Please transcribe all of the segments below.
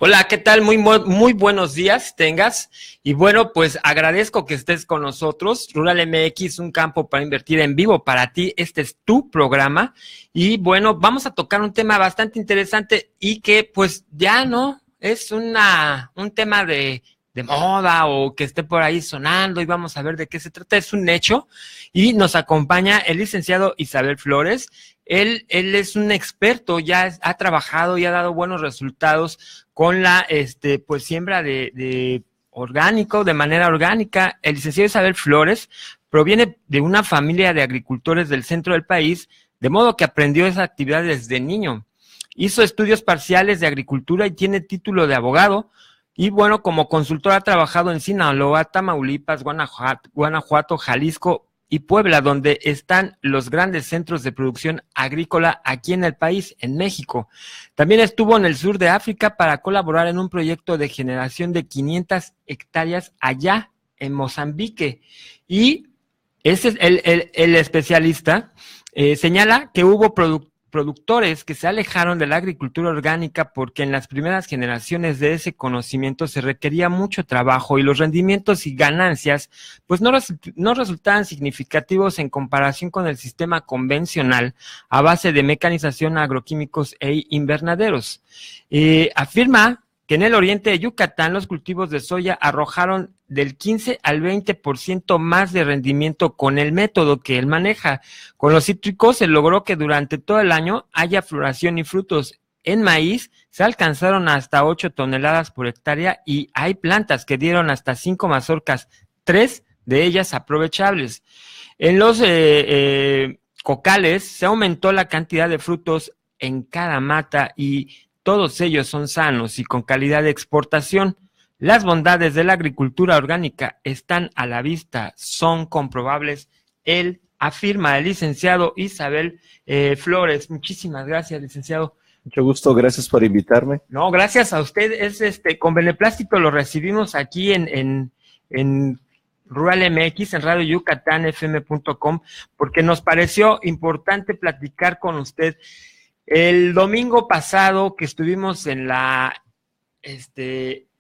Hola, ¿qué tal? Muy buenos días tengas. Y bueno, pues agradezco que estés con nosotros. Rural MX, un campo para invertir en vivo para ti. Este es tu programa. Y bueno, vamos a tocar un tema bastante interesante y que pues ya no es un tema de moda o que esté por ahí sonando y vamos a ver de qué se trata. Es un hecho y nos acompaña el licenciado Isabel Flores. Él es un experto, ya ha trabajado y ha dado buenos resultados con la pues siembra de orgánico, de manera orgánica. El licenciado Isabel Flores proviene de una familia de agricultores del centro del país, de modo que aprendió esa actividad desde niño. Hizo estudios parciales de agricultura y tiene título de abogado. Y bueno, como consultor ha trabajado en Sinaloa, Tamaulipas, Guanajuato, Jalisco y Puebla, donde están los grandes centros de producción agrícola aquí en el país, en México. También estuvo en el sur de África para colaborar en un proyecto de generación de 500 hectáreas allá en Mozambique. Y ese es el especialista señala que hubo productores que se alejaron de la agricultura orgánica porque en las primeras generaciones de ese conocimiento se requería mucho trabajo y los rendimientos y ganancias pues no resultaban significativos en comparación con el sistema convencional a base de mecanización, agroquímicos e invernaderos. Afirma que en el oriente de Yucatán los cultivos de soya arrojaron del 15 al 20% más de rendimiento con el método que él maneja. Con los cítricos se logró que durante todo el año haya floración y frutos. En maíz se alcanzaron hasta 8 toneladas por hectárea y hay plantas que dieron hasta 5 mazorcas, 3 de ellas aprovechables. En los cocales se aumentó la cantidad de frutos en cada mata y todos ellos son sanos y con calidad de exportación. Las bondades de la agricultura orgánica están a la vista, son comprobables. Él afirma, el licenciado Isabel Flores. Muchísimas gracias, licenciado. Mucho gusto, gracias por invitarme. No, gracias a usted. Con beneplácito lo recibimos aquí en Rural MX, en Radio Yucatán, FM.com, porque nos pareció importante platicar con usted. El domingo pasado que estuvimos en la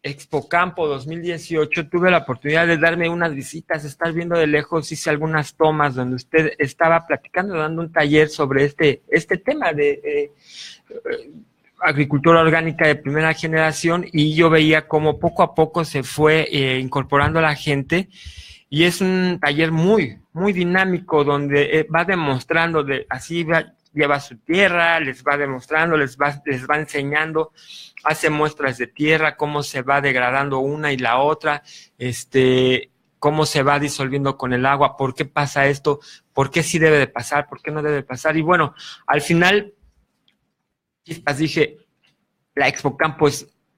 Expo Campo 2018, tuve la oportunidad de darme unas visitas, estar viendo de lejos, hice algunas tomas donde usted estaba platicando, dando un taller sobre este tema de agricultura orgánica de primera generación, y yo veía cómo poco a poco se fue incorporando la gente, y es un taller muy, muy dinámico donde va demostrando, lleva su tierra, les va demostrando, les va enseñando, hace muestras de tierra, cómo se va degradando una y la otra, cómo se va disolviendo con el agua, por qué pasa esto, por qué sí debe de pasar, por qué no debe pasar. Y bueno, al final, dije, la Expo Campo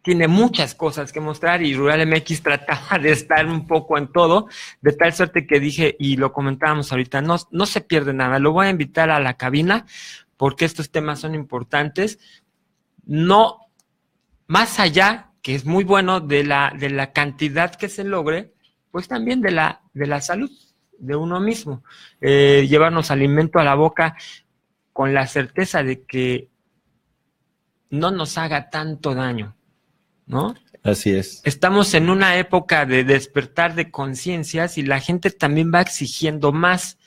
tiene muchas cosas que mostrar y Rural MX trataba de estar un poco en todo, de tal suerte que dije, y lo comentábamos ahorita, no se pierde nada, lo voy a invitar a la cabina porque estos temas son importantes, no más allá, que es muy bueno de la cantidad que se logre, pues también de la salud de uno mismo, llevarnos alimento a la boca con la certeza de que no nos haga tanto daño, ¿no? Así es. Estamos en una época de despertar de conciencias y la gente también va exigiendo más,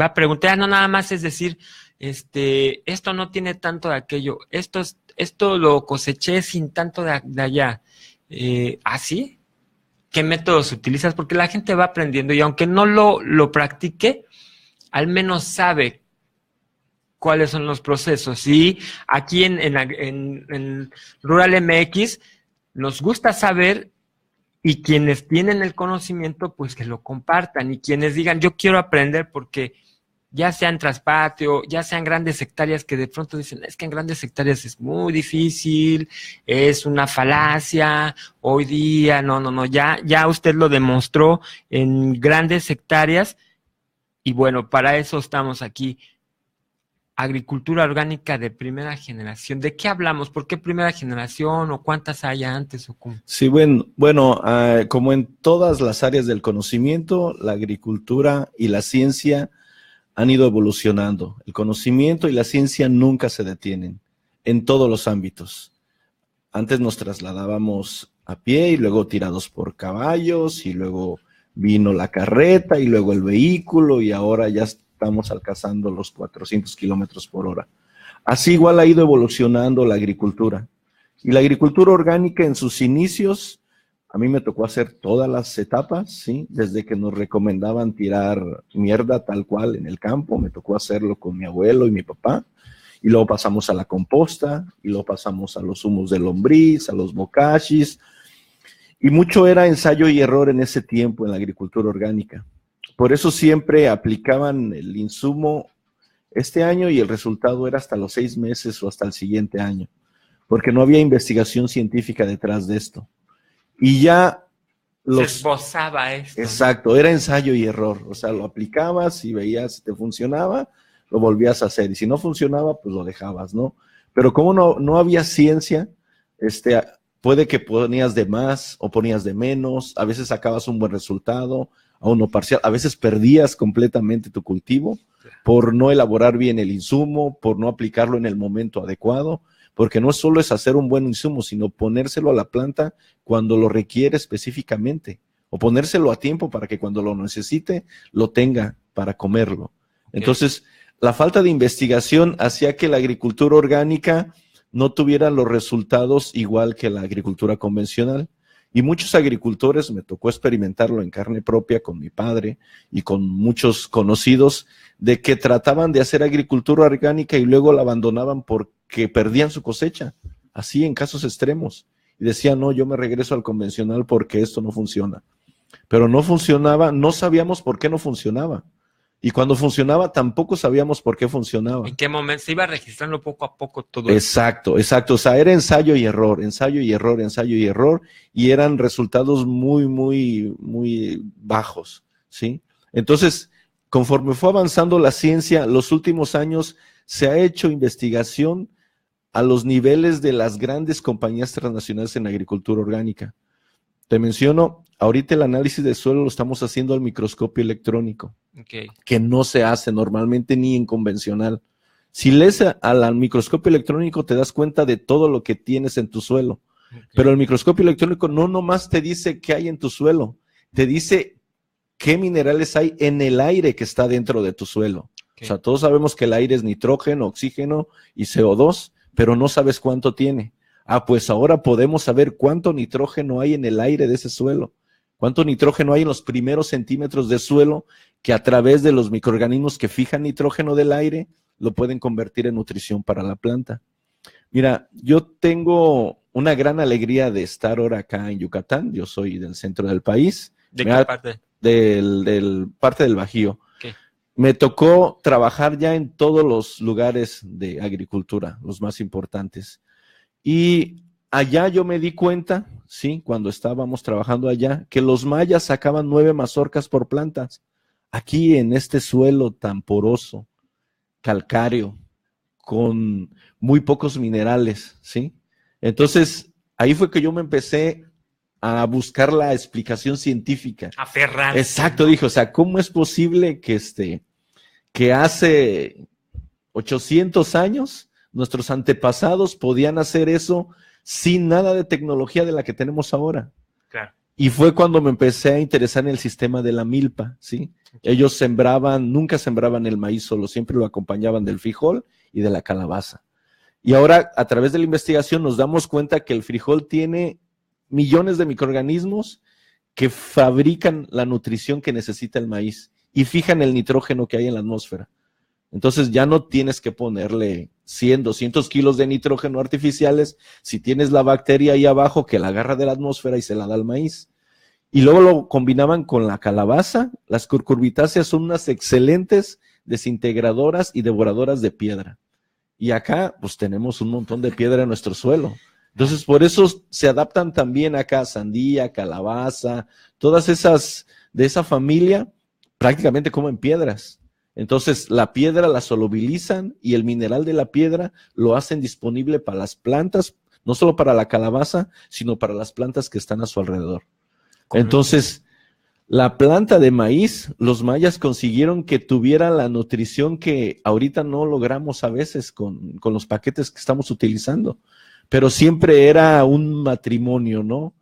va a preguntar, no nada más es decir, esto no tiene tanto de aquello, esto lo coseché sin tanto de allá. ¿Así? ¿Qué métodos utilizas? Porque la gente va aprendiendo y aunque no lo practique, al menos sabe cuáles son los procesos. Y aquí en Rural MX nos gusta saber, y quienes tienen el conocimiento, pues que lo compartan, y quienes digan, yo quiero aprender, porque ya sea en traspatio, ya sean grandes hectáreas, que de pronto dicen, es que en grandes hectáreas es muy difícil, es una falacia, hoy día, no, ya usted lo demostró en grandes hectáreas, y bueno, para eso estamos aquí. Agricultura orgánica de primera generación. ¿De qué hablamos? ¿Por qué primera generación? ¿O cuántas hay antes? ¿O cómo? Sí, bueno, como en todas las áreas del conocimiento, la agricultura y la ciencia han ido evolucionando. El conocimiento y la ciencia nunca se detienen en todos los ámbitos. antes nos trasladábamos a pie y luego tirados por caballos y luego vino la carreta y luego el vehículo y ahora ya estamos alcanzando los 400 kilómetros por hora. Así igual ha ido evolucionando la agricultura. Y la agricultura orgánica en sus inicios, a mí me tocó hacer todas las etapas, ¿sí? Desde que nos recomendaban tirar mierda tal cual en el campo, me tocó hacerlo con mi abuelo y mi papá. Y luego pasamos a la composta, y luego pasamos a los humos de lombriz, a los bokashis, y mucho era ensayo y error en ese tiempo en la agricultura orgánica. Por eso siempre aplicaban el insumo este año y el resultado era hasta los 6 meses o hasta el siguiente año, porque no había investigación científica detrás de esto. Y ya se esbozaba esto. Exacto, era ensayo y error, o sea, lo aplicabas y veías si te funcionaba, lo volvías a hacer, y si no funcionaba, pues lo dejabas, ¿no? Pero como no había ciencia, puede que ponías de más o ponías de menos, a veces sacabas un buen resultado, a uno parcial, a veces perdías completamente tu cultivo por no elaborar bien el insumo, por no aplicarlo en el momento adecuado, porque no solo es hacer un buen insumo, sino ponérselo a la planta cuando lo requiere específicamente, o ponérselo a tiempo para que cuando lo necesite, lo tenga para comerlo. Entonces, la falta de investigación hacía que la agricultura orgánica no tuviera los resultados igual que la agricultura convencional. Y muchos agricultores, me tocó experimentarlo en carne propia con mi padre y con muchos conocidos, de que trataban de hacer agricultura orgánica y luego la abandonaban porque perdían su cosecha, así en casos extremos. Y decían, no, yo me regreso al convencional porque esto no funciona. Pero no funcionaba, no sabíamos por qué no funcionaba. Y cuando funcionaba, tampoco sabíamos por qué funcionaba. ¿En qué momento se iba registrando poco a poco todo Exacto, exacto. O sea, era ensayo y error, ensayo y error, ensayo y error, y eran resultados muy, muy, muy bajos, ¿sí? Entonces, conforme fue avanzando la ciencia, los últimos años se ha hecho investigación a los niveles de las grandes compañías transnacionales en agricultura orgánica. Te menciono, ahorita el análisis de suelo lo estamos haciendo al microscopio electrónico, que no se hace normalmente ni en convencional. Si lees al microscopio electrónico te das cuenta de todo lo que tienes en tu suelo, pero el microscopio electrónico no nomás te dice qué hay en tu suelo, te dice qué minerales hay en el aire que está dentro de tu suelo. O sea, todos sabemos que el aire es nitrógeno, oxígeno y CO2, pero no sabes cuánto tiene. Ah, pues ahora podemos saber cuánto nitrógeno hay en el aire de ese suelo, cuánto nitrógeno hay en los primeros centímetros de suelo que a través de los microorganismos que fijan nitrógeno del aire lo pueden convertir en nutrición para la planta. Mira, yo tengo una gran alegría de estar ahora acá en Yucatán, yo soy del centro del país. ¿De qué parte? Del parte del Bajío. ¿Qué? Me tocó trabajar ya en todos los lugares de agricultura, los más importantes. Y allá yo me di cuenta, sí, cuando estábamos trabajando allá, que los mayas sacaban 9 mazorcas por plantas. Aquí en este suelo tan poroso, calcáreo, con muy pocos minerales, ¿sí? Entonces, ahí fue que yo me empecé a buscar la explicación científica. Aferrar. Exacto, dije, o sea, ¿cómo es posible que hace 800 años nuestros antepasados podían hacer eso sin nada de tecnología de la que tenemos ahora? Claro. Y fue cuando me empecé a interesar en el sistema de la milpa, ¿sí? Ellos sembraban, nunca sembraban el maíz solo, siempre lo acompañaban del frijol y de la calabaza. Y ahora, a través de la investigación, nos damos cuenta que el frijol tiene millones de microorganismos que fabrican la nutrición que necesita el maíz y fijan el nitrógeno que hay en la atmósfera. Entonces ya no tienes que ponerle 100, 200 kilos de nitrógeno artificiales si tienes la bacteria ahí abajo que la agarra de la atmósfera y se la da al maíz. Y luego lo combinaban con la calabaza. Las curcurbitáceas son unas excelentes desintegradoras y devoradoras de piedra. Y acá pues tenemos un montón de piedra en nuestro suelo. Entonces por eso se adaptan también acá sandía, calabaza, todas esas de esa familia prácticamente comen piedras. Entonces la piedra la solubilizan y el mineral de la piedra lo hacen disponible para las plantas, no solo para la calabaza, sino para las plantas que están a su alrededor. Entonces, la planta de maíz, los mayas consiguieron que tuviera la nutrición que ahorita no logramos a veces con los paquetes que estamos utilizando. pero siempre era un matrimonio, ¿no?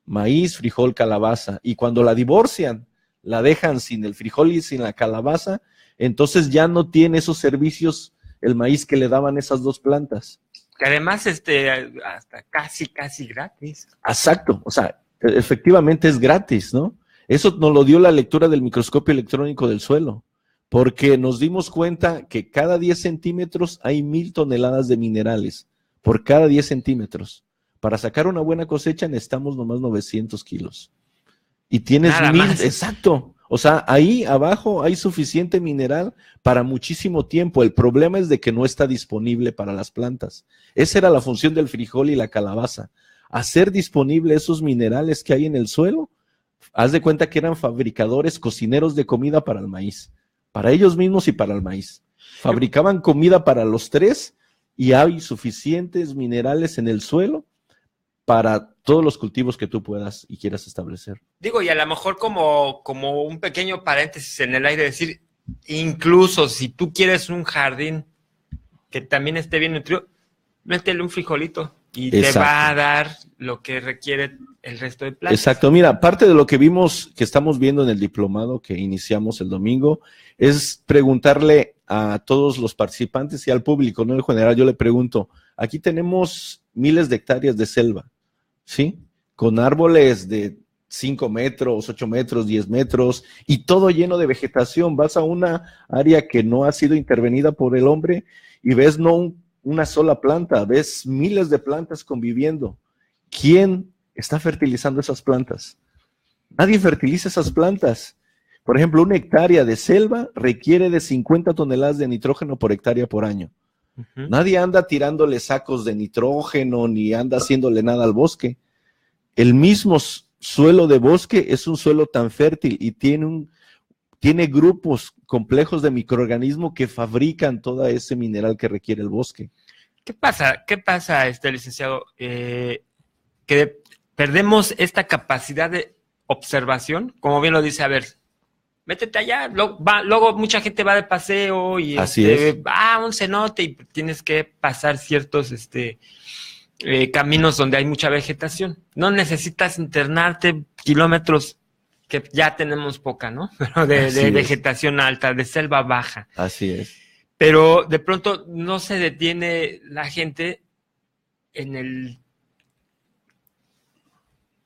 Maíz, frijol, calabaza. Y cuando la divorcian, la dejan sin el frijol y sin la calabaza, entonces ya no tiene esos servicios el maíz que le daban esas dos plantas. Que además, hasta casi gratis. Exacto, o sea, efectivamente es gratis, ¿no? Eso nos lo dio la lectura del microscopio electrónico del suelo, porque nos dimos cuenta que cada 10 centímetros hay 1000 toneladas de minerales, por cada 10 centímetros. Para sacar una buena cosecha necesitamos nomás 900 kilos. Y tienes Nada 1000, más. exacto. O sea, ahí abajo hay suficiente mineral para muchísimo tiempo. El problema es de que no está disponible para las plantas. Esa era la función del frijol y la calabaza. Hacer disponible esos minerales que hay en el suelo. Haz de cuenta que eran fabricadores, cocineros de comida para el maíz. Para ellos mismos y para el maíz. Fabricaban comida para los tres y hay suficientes minerales en el suelo para todos los cultivos que tú puedas y quieras establecer. Digo, y a lo mejor como un pequeño paréntesis en el aire, decir, incluso si tú quieres un jardín que también esté bien nutrido, métele un frijolito y Exacto. te va a dar lo que requiere el resto de plantas. Exacto, mira, parte de lo que vimos, que estamos viendo en el diplomado que iniciamos el domingo, es preguntarle a todos los participantes y al público, no en general, yo le pregunto, aquí tenemos miles de hectáreas de selva, ¿sí? Con árboles de 5 metros, 8 metros, 10 metros y todo lleno de vegetación. Vas a una área que no ha sido intervenida por el hombre y ves no una sola planta, ves miles de plantas conviviendo. ¿Quién está fertilizando esas plantas? Nadie fertiliza esas plantas. Por ejemplo, una hectárea de selva requiere de 50 toneladas de nitrógeno por hectárea por año. Uh-huh. Nadie anda tirándole sacos de nitrógeno ni anda haciéndole nada al bosque. El mismo suelo de bosque es un suelo tan fértil y tiene grupos complejos de microorganismos que fabrican todo ese mineral que requiere el bosque. ¿Qué pasa, licenciado? Que perdemos esta capacidad de observación, como bien lo dice, a ver, métete allá, luego mucha gente va de paseo y va a un cenote y tienes que pasar ciertos caminos donde hay mucha vegetación. No necesitas internarte kilómetros, que ya tenemos poca, ¿no? Pero de vegetación alta, de selva baja. Así es. Pero de pronto no se detiene la gente en el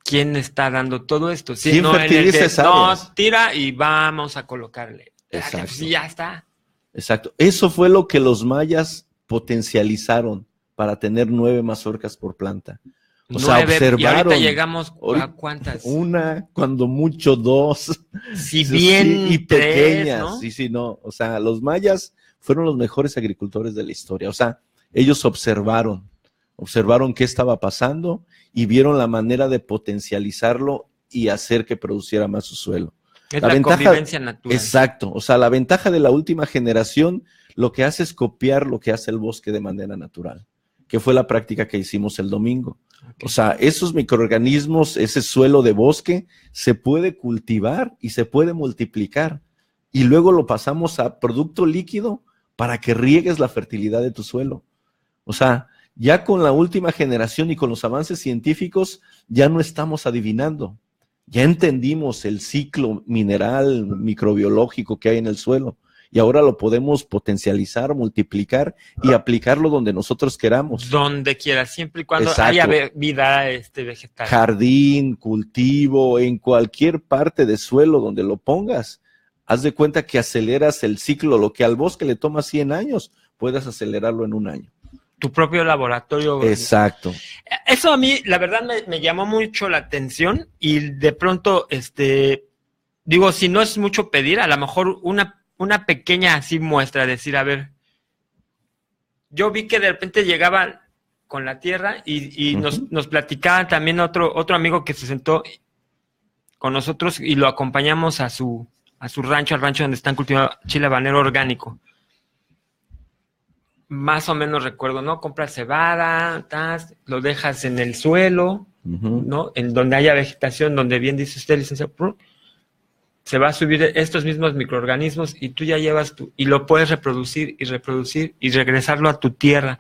quién está dando todo esto. ¿Sí? ¿Quién fertiliza esas áreas? No, tira y vamos a colocarle. Exacto. Sí, ya está. Exacto. Eso fue lo que los mayas potencializaron para tener 9 mazorcas por planta. O sea, observaron. Y ahorita llegamos a ¿cuántas? Una, cuando mucho 2. Si bien y pequeñas. 3, ¿no? Sí, no. O sea, los mayas fueron los mejores agricultores de la historia. O sea, ellos observaron qué estaba pasando y vieron la manera de potencializarlo y hacer que produciera más su suelo. Es la convivencia natural. Exacto. O sea, la ventaja de la última generación lo que hace es copiar lo que hace el bosque de manera natural, que fue la práctica que hicimos el domingo. Okay. O sea, esos microorganismos, ese suelo de bosque, se puede cultivar y se puede multiplicar. Y luego lo pasamos a producto líquido para que riegues la fertilidad de tu suelo. O sea, ya con la última generación y con los avances científicos, ya no estamos adivinando. Ya entendimos el ciclo mineral, microbiológico que hay en el suelo. Y ahora lo podemos potencializar, multiplicar y aplicarlo donde nosotros queramos. Donde quiera, siempre y cuando haya vida vegetal. Jardín, cultivo, en cualquier parte de suelo donde lo pongas. Haz de cuenta que aceleras el ciclo. Lo que al bosque le toma 100 años, puedes acelerarlo en 1 año. Tu propio laboratorio. Exacto. Eso a mí, la verdad, me llamó mucho la atención y de pronto, digo, si no es mucho pedir, a lo mejor una pequeña así muestra, decir, a ver, yo vi que de repente llegaban con la tierra y nos platicaban también otro amigo que se sentó con nosotros y lo acompañamos a su rancho, al rancho donde están cultivando chile habanero orgánico. Más o menos recuerdo, ¿no? Compras cebada, lo dejas en el suelo, ¿no? En donde haya vegetación, donde bien dice usted, licenciado, se va a subir estos mismos microorganismos y tú ya llevas y lo puedes reproducir y regresarlo a tu tierra.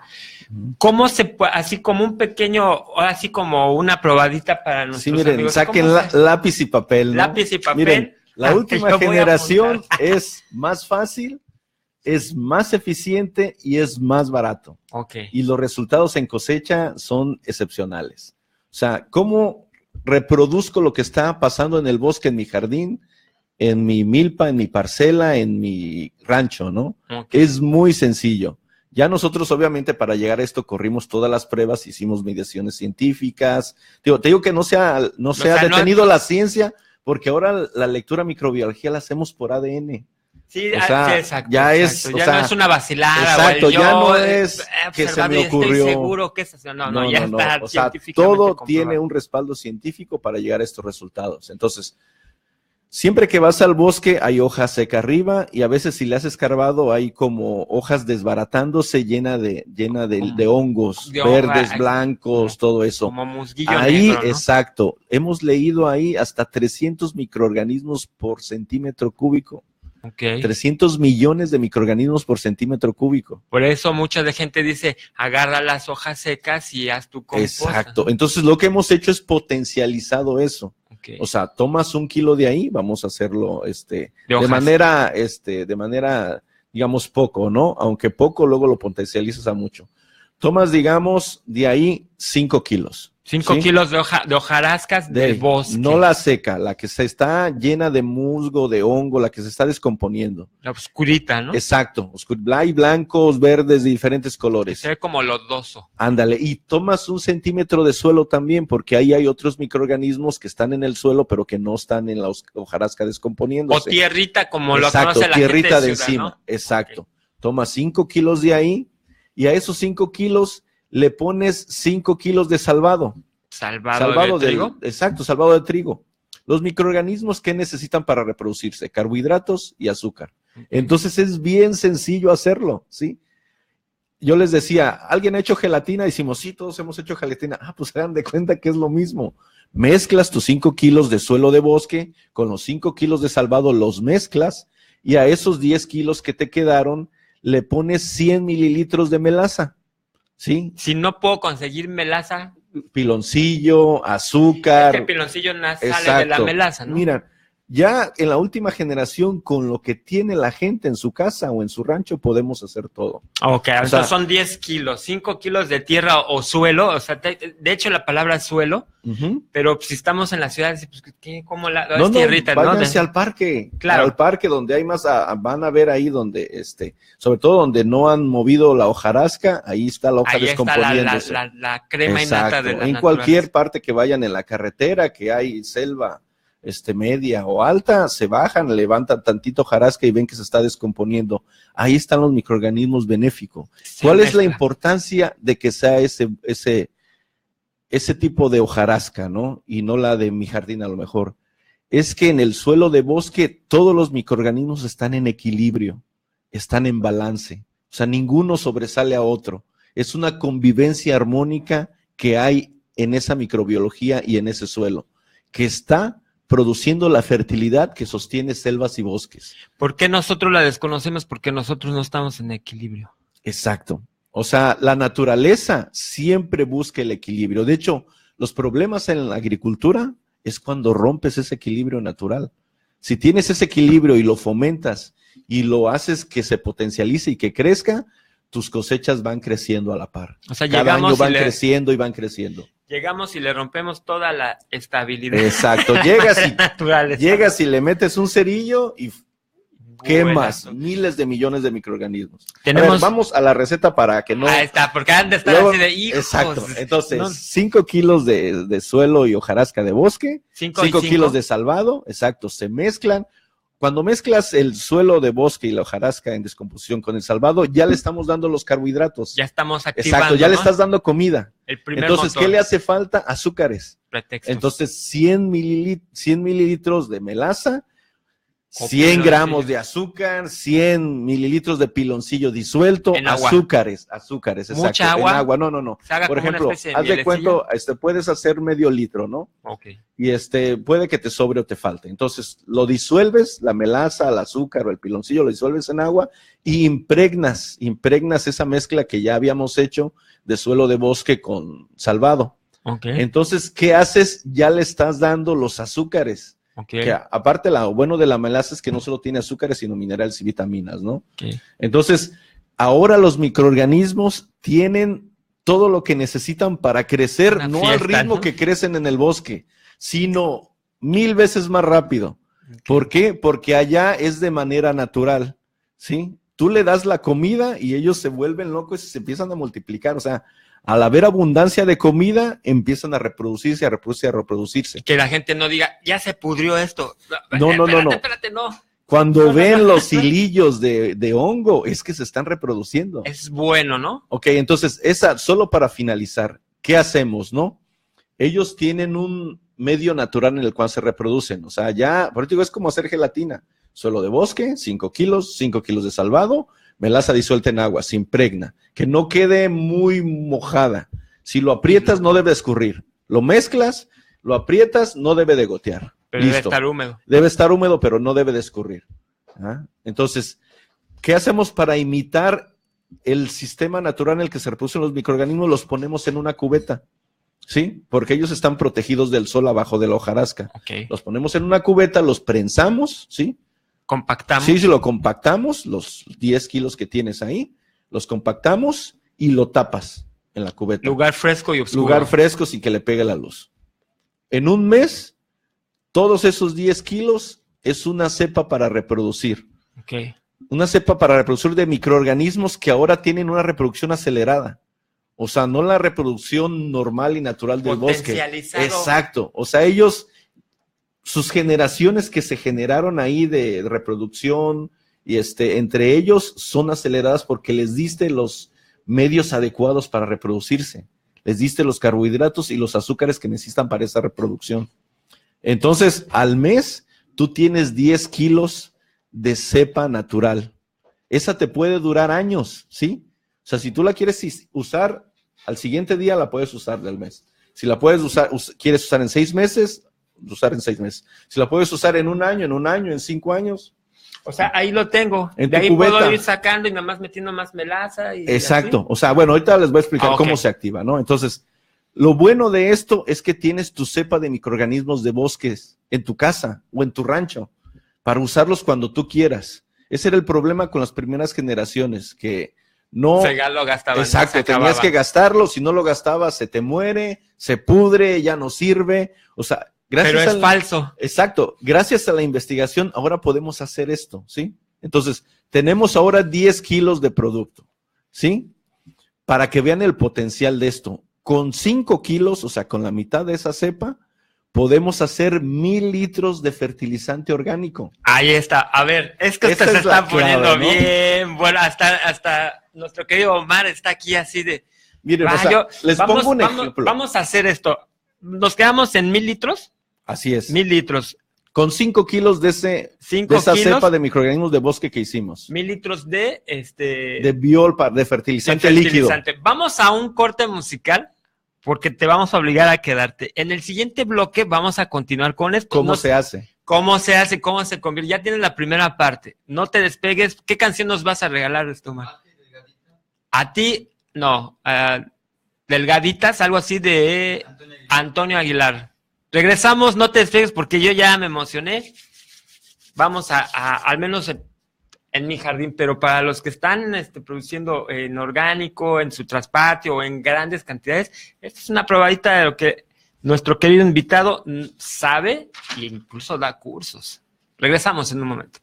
¿Cómo se puede, así como un pequeño, así como una probadita para nuestros miren, amigos? Saquen lápiz y papel, ¿no? Lápiz y papel. Miren, la última generación es más fácil, es más eficiente y es más barato. Okay. Y los resultados en cosecha son excepcionales. O sea, ¿cómo reproduzco lo que está pasando en el bosque, en mi jardín, en mi milpa, en mi parcela, en mi rancho, ¿no? Okay. Es muy sencillo. Ya nosotros, obviamente, para llegar a esto, corrimos todas las pruebas, hicimos mediciones científicas. Te digo que no se ha detenido la ciencia, porque ahora la lectura microbiología la hacemos por ADN. Sí, o sea, sí, exacto. Ya exacto. Ya no es una vacilada. Exacto, ya no es que se me ocurrió. Estoy seguro que es así. No, ya está o sea, científicamente todo comprobado. tiene un respaldo científico para llegar a estos resultados. Entonces, siempre que vas al bosque hay hoja seca arriba y a veces si le has escarbado hay como hojas desbaratándose llena de hongos verdes, blancos, todo eso. Como musguillo ahí, negro, ¿no? Exacto. Hemos leído ahí hasta 300 microorganismos por centímetro cúbico. Okay. 300 millones de microorganismos por centímetro cúbico. Por eso mucha de gente dice, agarra las hojas secas y haz tu composta. Exacto. Entonces lo que hemos hecho es potencializado eso. Okay. O sea, tomas 1 kilo de ahí, vamos a hacerlo de manera, digamos, poco, ¿no? Aunque poco, luego lo potencializas a mucho. Tomas, digamos, de ahí 5 kilos. 5 ¿sí? kilos de hojarascas del bosque. No la seca, la que se está llena de musgo, de hongo, la que se está descomponiendo. La oscurita, ¿no? Exacto. Hay blancos, verdes, de diferentes colores. Se ve como lodoso. Ándale. Y tomas 1 centímetro de suelo también, porque ahí hay otros microorganismos que están en el suelo, pero que no están en la hojarasca descomponiéndose. O tierrita, como exacto, lo conoce la tierrita gente de ciudad, encima. ¿no? Exacto. Okay. Tomas 5 kilos de ahí y a esos 5 kilos le pones 5 kilos de salvado. ¿Salvado de trigo? Exacto, salvado de trigo. Los microorganismos que necesitan para reproducirse, carbohidratos y azúcar. Entonces es bien sencillo hacerlo, ¿sí? Yo les decía, ¿alguien ha hecho gelatina? Decimos, sí, todos hemos hecho gelatina. Pues se dan de cuenta que es lo mismo. Mezclas tus 5 kilos de suelo de bosque con los 5 kilos de salvado, los mezclas y a esos 10 kilos que te quedaron le pones 100 mililitros de melaza, ¿sí? Si no puedo conseguir melaza, piloncillo, azúcar. Es que el piloncillo sale de la melaza, ¿no? Mira, ya en la última generación, con lo que tiene la gente en su casa o en su rancho, podemos hacer todo. Ok, entonces son 10 kilos, 5 kilos de tierra o suelo, o sea, de hecho la palabra es suelo, pero si estamos en la ciudad, pues, ¿cómo es tierrita? Váyanse al parque, claro. Al parque donde hay más, van a ver ahí donde, sobre todo donde no han movido la hojarasca, ahí está la hoja ahí descomponiéndose. Está la crema innata de la en cualquier parte que vayan en la carretera, que hay selva, media o alta, se bajan, levantan tantito hojarasca y ven que se está descomponiendo. Ahí están los microorganismos benéficos. Sí, ¿cuál es la importancia de que sea ese tipo de hojarasca, ¿no? Y no la de mi jardín a lo mejor. Es que en el suelo de bosque todos los microorganismos están en equilibrio, están en balance. O sea, ninguno sobresale a otro. Es una convivencia armónica que hay en esa microbiología y en ese suelo, que está produciendo la fertilidad que sostiene selvas y bosques. ¿Por qué nosotros la desconocemos? Porque nosotros no estamos en equilibrio. Exacto. O sea, la naturaleza siempre busca el equilibrio. De hecho, los problemas en la agricultura es cuando rompes ese equilibrio natural. Si tienes ese equilibrio y lo fomentas y lo haces que se potencialice y que crezca, tus cosechas van creciendo a la par. O sea, cada año van creciendo y van creciendo. Llegamos y le rompemos toda la estabilidad. Exacto, llegas y le metes un cerillo y quemas miles de millones de microorganismos. Vamos a la receta para que no... Ahí está, porque han de estar así de hijos. Exacto, entonces 5 kilos de suelo y hojarasca de bosque, 5 kilos de salvado, exacto, se mezclan. Cuando mezclas el suelo de bosque y la hojarasca en descomposición con el salvado, ya le estamos dando los carbohidratos. Ya estamos activando. Exacto, ya le estás dando comida. Entonces, motor. ¿qué le hace falta? Azúcares. Pretextos. Entonces, 100 mililitros de melaza, 100 gramos de azúcar, 100 mililitros de piloncillo disuelto, azúcares, exacto. ¿Mucha agua? En agua, no. Por ejemplo, haz de cuenta, puedes hacer medio litro, ¿no? Ok. Y puede que te sobre o te falte. Entonces, lo disuelves, la melaza, el azúcar o el piloncillo, lo disuelves en agua y impregnas esa mezcla que ya habíamos hecho de suelo de bosque con salvado. Okay. Entonces, ¿qué haces? Ya le estás dando los azúcares. Okay. Que aparte, lo bueno de la melaza es que no solo tiene azúcares, sino minerales y vitaminas, ¿no? Okay. Entonces, ahora los microorganismos tienen todo lo que necesitan para crecer, no al ritmo que crecen en el bosque, sino 1000 veces más rápido. Okay. ¿Por qué? Porque allá es de manera natural, ¿sí? Tú le das la comida y ellos se vuelven locos y se empiezan a multiplicar, o sea, al haber abundancia de comida, empiezan a reproducirse, a reproducirse. Que la gente no diga, ya se pudrió esto. No. Espérate, no. Cuando ven los hilillos de hongo, es que se están reproduciendo. Es bueno, ¿no? Ok, entonces, solo para finalizar, ¿qué hacemos, no? Ellos tienen un medio natural en el cual se reproducen. O sea, ya, por eso digo, es como hacer gelatina. Suelo de bosque, 5 kilos de salvado, melaza disuelta en agua, se impregna, que no quede muy mojada. Si lo aprietas, no debe escurrir. Lo mezclas, lo aprietas, no debe de gotear. Pero listo. Debe estar húmedo. Debe estar húmedo, pero no debe de escurrir. ¿Ah? Entonces, ¿qué hacemos para imitar el sistema natural en el que se reproducen los microorganismos? Los ponemos en una cubeta, ¿sí? Porque ellos están protegidos del sol abajo de la hojarasca. Okay. Los ponemos en una cubeta, los prensamos, ¿sí? Compactamos. Sí, lo compactamos, los 10 kilos que tienes ahí, los compactamos y lo tapas en la cubeta. Lugar fresco y oscuro. Lugar fresco sin que le pegue la luz. En un mes, todos esos 10 kilos es una cepa para reproducir. Okay. Una cepa para reproducir de microorganismos que ahora tienen una reproducción acelerada. O sea, no la reproducción normal y natural del bosque. Exacto. O sea, sus generaciones que se generaron ahí de reproducción y entre ellos son aceleradas porque les diste los medios adecuados para reproducirse. Les diste los carbohidratos y los azúcares que necesitan para esa reproducción. Entonces, al mes, tú tienes 10 kilos de cepa natural. Esa te puede durar años, ¿sí? O sea, si tú la quieres usar, al siguiente día la puedes usar del mes. Si la puedes quieres usar en 6 meses, usar en 6 meses. Si la puedes usar en un año, en 5 años. O sea, ahí lo tengo. En de ahí cubeta. Puedo ir sacando y nada más metiendo más melaza. Exacto. O sea, bueno, ahorita les voy a explicar cómo se activa, ¿no? Entonces, lo bueno de esto es que tienes tu cepa de microorganismos de bosques en tu casa o en tu rancho para usarlos cuando tú quieras. Ese era el problema con las primeras generaciones, que no... Ya lo gastaban. Exacto, tenías que gastarlo. Si no lo gastabas, se te muere, se pudre, ya no sirve. O sea... Pero es falso. Exacto. Gracias a la investigación, ahora podemos hacer esto, ¿sí? Entonces, tenemos ahora 10 kilos de producto, ¿sí? Para que vean el potencial de esto. Con 5 kilos, o sea, con la mitad de esa cepa, podemos hacer 1000 litros de fertilizante orgánico. Ahí está. A ver, es que usted se está poniendo bien. Bueno, hasta nuestro querido Omar está aquí así de... Miren, o sea, les pongo un ejemplo. Vamos a hacer esto. ¿Nos quedamos en 1000 litros? Así es. 1000 litros. Con 5 kilos de esa cepa de microorganismos de bosque que hicimos. 1000 litros de de fertilizante líquido. Vamos a un corte musical porque te vamos a obligar a quedarte. En el siguiente bloque vamos a continuar con esto. ¿Cómo se hace? ¿Cómo se hace? ¿Cómo se convierte? Ya tienes la primera parte. No te despegues. ¿Qué canción nos vas a regalar, Omar? A ti, no. Delgaditas, algo así de Antonio Aguilar. Regresamos, no te despegues porque yo ya me emocioné. Vamos al menos en mi jardín, pero para los que están produciendo en orgánico, en su traspatio o en grandes cantidades, esta es una probadita de lo que nuestro querido invitado sabe e incluso da cursos. Regresamos en un momento.